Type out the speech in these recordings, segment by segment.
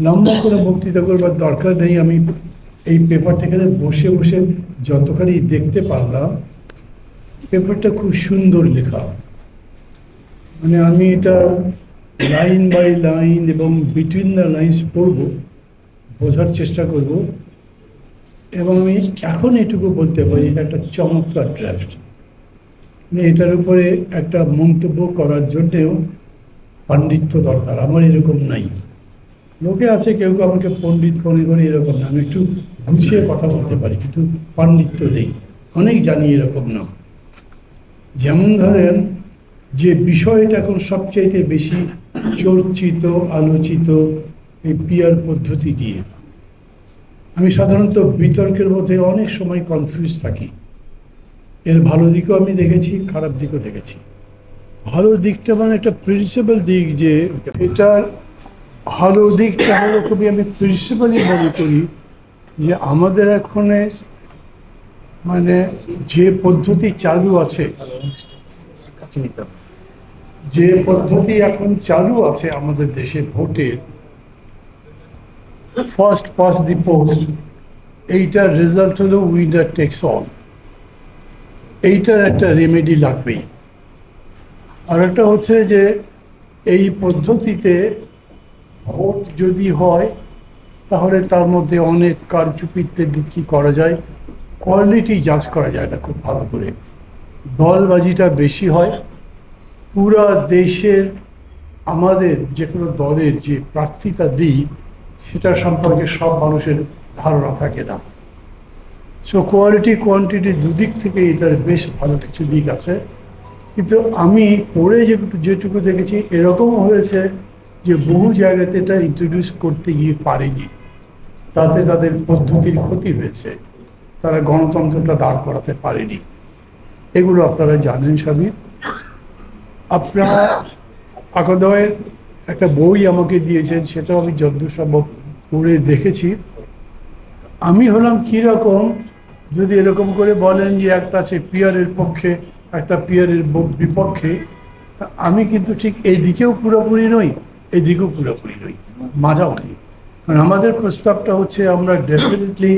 লম্বা করে বক্তৃতা করবার দরকার নেই। আমি এই পেপারটা এখানে বসে বসে যতখানি দেখতে পারলাম, পেপারটা খুব সুন্দর লেখা। মানে আমি এটা লাইন বাই লাইন এবং বিটুইন দ্য লাইন্স পড়ব, বোঝার চেষ্টা করব, এবং আমি এখন এটুকু বলতে পারি এটা একটা চমৎকার ড্রাফট। মানে এটার উপরে একটা মন্তব্য করার জন্যেও পাণ্ডিত্য দরকার, আমার এরকম নাই। লোকে আছে কেউ কেউ আমাকে পণ্ডিত মনে করে, এরকম না। আমি একটু গুছিয়ে কথা বলতে পারি, কিন্তু পাণ্ডিত্য নেই, অনেক জানি এরকম না। যেমন ধরেন, যে বিষয়টা এখন সবচাইতে বেশি চর্চিত আলোচিত এই পিয়ার পদ্ধতি দিয়ে, আমি সাধারণত বিতর্কের মধ্যে অনেক সময় কনফিউজ থাকি। এর ভালো দিকও আমি দেখেছি, খারাপ দিকও দেখেছি। ভালো দিকটা মানে একটা প্রিন্সিপাল দিক, যে এটার ভালো দিকটা হলো, খুবই আমি প্রিন্সিপালি মনে করি যে আমাদের এখানে মানে যে পদ্ধতি চালু আছে, যে পদ্ধতি এখন চালু আছে আমাদের দেশে ভোটের, ফার্স্ট পাস্ট দি পোস্ট, এইটার রেজাল্ট হলো উইনার টেক্স অল। এইটার একটা রেমেডি লাগবেই। আর একটা হচ্ছে যে এই পদ্ধতিতে ভোট যদি হয় তাহলে তার মধ্যে অনেক কারচুপিতে কি করা যায়, কোয়ালিটি জাজ করা যায় না খুব ভালো করে, দলবাজিটা বেশি হয়। পুরা দেশের আমাদের যে কোনো দলের যে প্রার্থীতা দিই সেটা সম্পর্কে সব মানুষের ধারণা থাকে না। সো কোয়ালিটি কোয়ান্টিটি দুদিক থেকে এটার বেশ ভালো কিছু দিক আছে। কিন্তু আমি পড়ে যেটুকু দেখেছি, এরকমও হয়েছে যে বহু জায়গাতে এটা ইন্ট্রোডিউস করতে গিয়ে পারেনি, তাতে তাদের পদ্ধতির ক্ষতি হয়েছে, তারা গণতন্ত্রটা দাঁড় করাতে পারেনি। এগুলো আপনারা জানেন সবই। আপনারা আকদয়ের একটা বই আমাকে দিয়েছেন, সেটাও আমি যদ্দূর সম্ভব পড়ে দেখেছি। আমি হলাম কীরকম, যদি এরকম করে বলেন যে একটা আছে পিয়ারের পক্ষে, একটা পিয়ারের বিপক্ষে, আমি কিন্তু ঠিক এই দিকেও পুরোপুরি নই, এই দিকেও পুরোপুরি নই, মাঝামাঝি। কারণ আমাদের প্রস্তাবটা হচ্ছে আমরা ডেফিনেটলি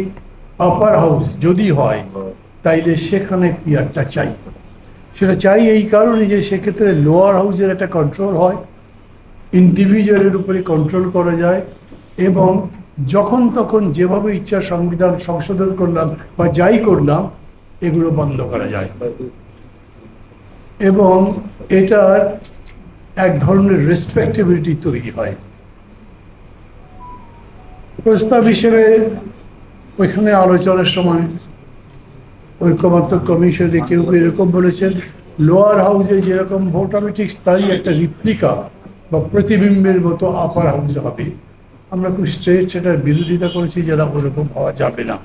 আপার হাউস যদি হয় তাইলে সেখানে পিয়ারটা চাই। সেটা চাই এই কারণে যে সেক্ষেত্রে লোয়ার হাউসের একটা কন্ট্রোল হয়, ইন্ডিভিজুয়ালের উপরে কন্ট্রোল করা যায়, এবং যখন তখন যেভাবে ইচ্ছা সংবিধান সংশোধন করলাম বা যাই করলাম এগুলো বন্ধ করা যায়। এবং এটার এক ধরনের রেসপেক্টেবিলিটি তৈরি হয়। প্রস্তাব হিসেবে ওইখানে আলোচনার সময় ঐক্যমত্য কমিশনে কেউ কেউ এরকম বলেছেন, লোয়ার হাউসে যেরকম ভোট হবে ঠিক তাই একটা রিপ্লিকা বা প্রতিবিম্বের মতো আপার হাউসে হবে। আমরা খুব স্ট্রেট সেটার বিরোধিতা করেছি, যারা ওরকম হওয়া যাবে না।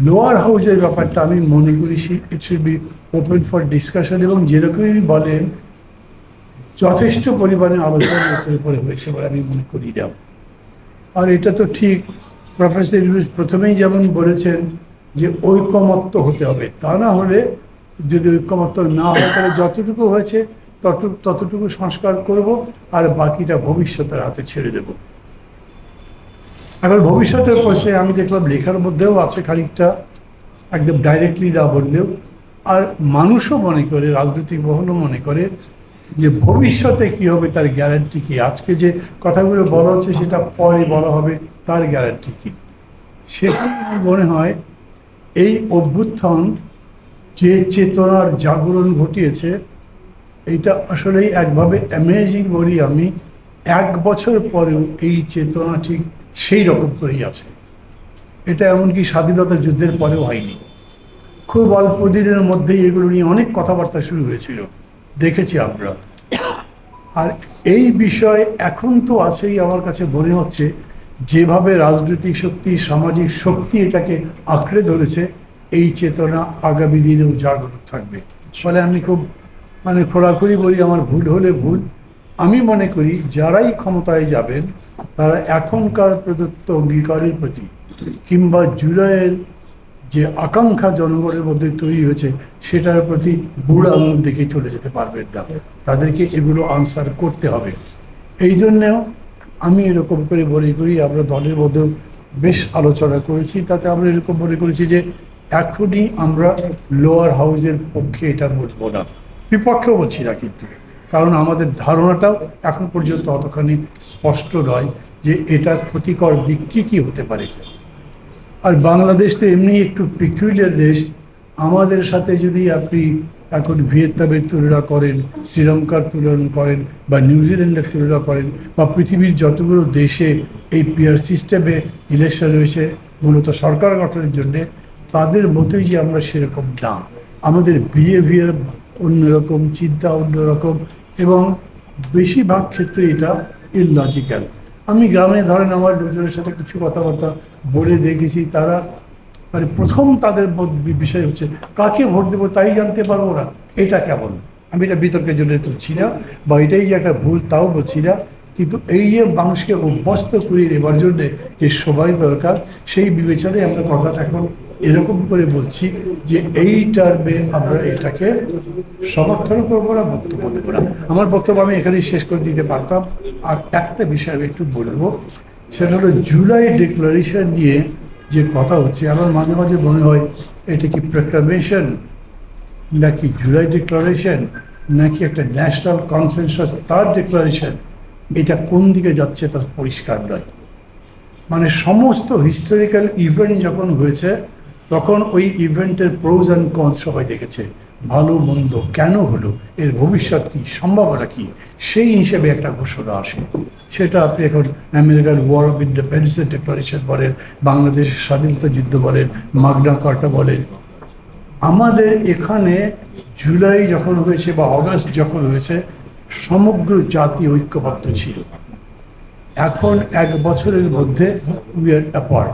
লোয়ার হাউসের ব্যাপারটা আমি মনে করি it should be open for discussion, এবং যেরকমই বলেন যথেষ্ট পরিমাণে আলোচনা এর উপরে হয়েছে বলে আমি মনে করি না। আর এটা তো ঠিক, প্রফেসর ইউনুস প্রথমেই যেমন বলেছেন যে ঐকমত্য হতে হবে, তা না হলে যদি ঐকমত্য না হয় তাহলে যতটুকু হয়েছে ততটুকু সংস্কার করব, আর বাকিটা ভবিষ্যতের হাতে ছেড়ে দেব। এখন ভবিষ্যতের প্রশ্নে আমি দেখলাম লেখার মধ্যেও আছে খানিকটা, একদম ডাইরেক্টলি না বললেও। আর মানুষও মনে করে, রাজনৈতিক মহলও মনে করে যে ভবিষ্যতে কি হবে তার গ্যারান্টি কি, আজকে যে কথাগুলো বলা হচ্ছে সেটা পরে বলা হবে তার গ্যারান্টি কি। সেখানে মনে হয় এই অভ্যুত্থান যে চেতনার জাগরণ ঘটিয়েছে, এইটা আসলেই একভাবে অ্যামেজিং বলি আমি। 1 বছর পরেও এই চেতনা ঠিক সেই রকম করেই আছে। এটা এমনকি স্বাধীনতা যুদ্ধের পরেও হয়নি। খুব অল্প দিনের মধ্যেই এগুলো নিয়ে অনেক কথাবার্তা শুরু হয়েছিল, দেখেছি আমরা। আর এই বিষয় এখন তো আছেই। আমার কাছে মনে হচ্ছে যেভাবে রাজনৈতিক শক্তি, সামাজিক শক্তি এটাকে আঁকড়ে ধরেছে, এই চেতনা আগামী দিনেও জাগ্রত থাকবে। ফলে আমি খুব খোলাখুলি বলি, আমার ভুল হলে ভুল। আমি মনে করি যারাই ক্ষমতায় যাবেন তারা এখনকার প্রদত্ত অঙ্গীকারের প্রতি, কিংবা জুলাইয়ের যে আকাঙ্ক্ষা জনগণের মধ্যে তৈরি হয়েছে সেটার প্রতি বুড়ো আঙুল দেখে চলে যেতে পারবেন না। তাদেরকে এগুলো আনসার করতে হবে। এই জন্যেও আমি এরকম করে মনে করি, আমরা দলের মধ্যেও বেশ আলোচনা করেছি, তাতে আমরা এরকম মনে করেছি যে এখনই আমরা লোয়ার হাউসের পক্ষে এটা বলবো না, বিপক্ষেও বলছি না কিন্তু, কারণ আমাদের ধারণাটাও এখন পর্যন্ত অতখানি স্পষ্ট নয় যে এটার ক্ষতিকর দিক কী কী হতে পারে। আর বাংলাদেশ তো এমনি একটু পিকুলিয়ার দেশ, আমাদের সাথে যদি আপনি এখন ভিয়েতনামের তুলনা করেন, শ্রীলঙ্কার তুলনা করেন, বা নিউজিল্যান্ডের তুলনা করেন, বা পৃথিবীর যতগুলো দেশে এই পিআর সিস্টেমে ইলেকশন হয়েছে মূলত সরকার গঠনের জন্যে, তাদের মতোই যে আমরা সেরকম না, আমাদের বিহেভিয়ার অন্যরকম, চিন্তা অন্যরকম, এবং বেশিরভাগ ক্ষেত্রে এটা ইললজিক্যাল। আমি গ্রামে ধরেন আমার লোকজনের সাথে কিছু কথাবার্তা বলে দেখেছি, তারা মানে প্রথম তাদের বিষয় হচ্ছে কাকে ভোট দেবো তাই জানতে পারবো না, এটা কেমন। আমি এটা বিতর্কের জন্য তুলছি না, বা এটাই যে একটা ভুল তাও বলছি না, কিন্তু এই যে মানুষকে অভ্যস্ত করিয়ে নেবার জন্যে যে সময় দরকার, সেই বিবেচনায় আমরা কথাটা এখন এরকম করে বলছি যে এই টার্মে আমরা এটাকে সমর্থন করবো না, বক্তব্য দেবো না। আমার বক্তব্য আমি এখানেই শেষ করে দিতে পারতাম। আর একটা বিষয় আমি একটু বলবো, সেটা হলো জুলাই ডিক্লারেশন নিয়ে যে কথা হচ্ছে, আমার মাঝে মাঝে মনে হয় এটা কি প্রোক্লামেশন, নাকি জুলাই ডিক্লারেশন, নাকি একটা ন্যাশনাল কনসেনসাস তার ডিক্লারেশন, এটা কোন দিকে যাচ্ছে তা পরিষ্কার নয়। মানে সমস্ত হিস্টোরিক্যাল ইভেন্ট যখন হয়েছে তখন ওই ইভেন্টের প্রোজ অ্যান্ড কনস সবাই দেখেছে, ভালো মন্দ কেন হলো, এর ভবিষ্যৎ কী, সম্ভাবনা কী, সেই হিসেবে একটা ঘোষণা আসে। সেটা আপনি এখন আমেরিকার ওয়ার অফ ইন্ডিপেন্ডেন্সের ডিক্লারেশন বলেন, বাংলাদেশের স্বাধীনতা যুদ্ধ বলেন, মাগনা কার্টা বলেন। আমাদের এখানে জুলাই যখন হয়েছে বা অগাস্ট যখন হয়েছে, সমগ্র জাতি ঐক্যবদ্ধ ছিল। এখন 1 বছরের মধ্যে উই আর অ্যাপার্ট,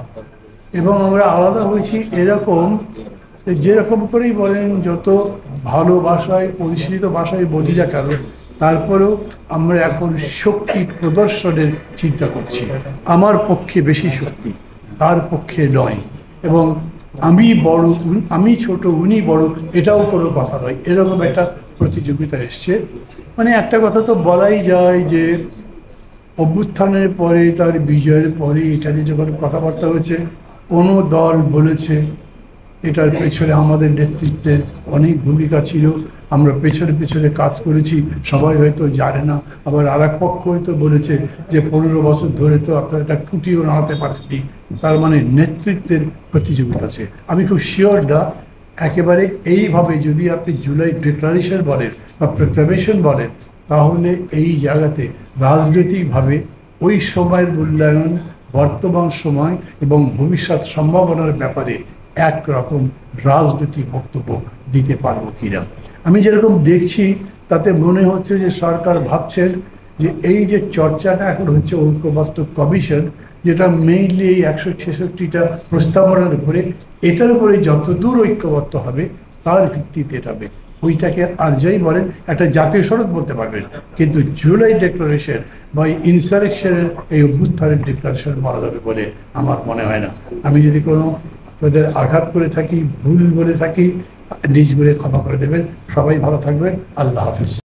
এবং আমরা আলাদা হয়েছি এরকম, যেরকম করেই বলেন, যত ভালো ভাষায় পরিশীলিত ভাষায় বলি না কেন, তারপরেও আমরা এখন শক্তি প্রদর্শনের চিন্তা করছি। আমার পক্ষে বেশি শক্তি, তার পক্ষে নয়, এবং আমি বড়, আমি ছোট, উনি বড়, এটাও কোনো কথা নয়, এরকম একটা প্রতিযোগিতা এসছে। মানে একটা কথা তো বলাই যায় যে অভ্যুত্থানের পরে, তার বিজয়ের পরে এটা নিয়ে যখন কথাবার্তা হয়েছে, কোনো দল বলেছে এটার পেছনে আমাদের নেতৃত্বের অনেক ভূমিকা ছিল, আমরা পেছনে পেছনে কাজ করেছি, সবাই হয়তো জানে না। আবার আর এক পক্ষ হয়তো বলেছে যে 15 বছর ধরে তো আপনারা এটা টুটিও নাড়াতে পারেননি, তার মানে নেতৃত্বের প্রতিযোগিতা আছে। আমি খুব শিওর না, একেবারে এইভাবে যদি আপনি জুলাই ডিক্লারেশন বলেন বা প্রোক্লামেশন বলেন, তাহলে এই জায়গাতে রাজনৈতিকভাবে ওই সময়ের মূল্যায়ন, বর্তমান সময় এবং ভবিষ্যৎ সম্ভাবনার ব্যাপারে একরকম রাজনৈতিক বক্তব্য দিতে পারবো কিনা। আমি যেরকম দেখছি তাতে মনে হচ্ছে যে সরকার ভাবছেন যে এই যে চর্চাটা এখন হচ্ছে ঐক্যবদ্ধ কমিশন, যেটা মেইনলি এই 166টা প্রস্তাবনার উপরে, এটার উপরে যতদূর ঐক্যবদ্ধ হবে তার ভিত্তিতে এটা হবে। ওইটাকে আর যাই বলেন একটা জাতীয় সড়ক বলতে পারবেন, কিন্তু জুলাই ডিক্লারেশন বা ইনসারেকশনের এই অভ্যুত্থানের ডিক্লারেশন বলা যাবে বলে আমার মনে হয় না। আমি যদি কোনো আপনাদের আঘাত করে থাকি, ভুল বলে থাকি, নিজ বলে ক্ষমা করে দেবেন। সবাই ভালো থাকবেন। আল্লাহ হাফিজ।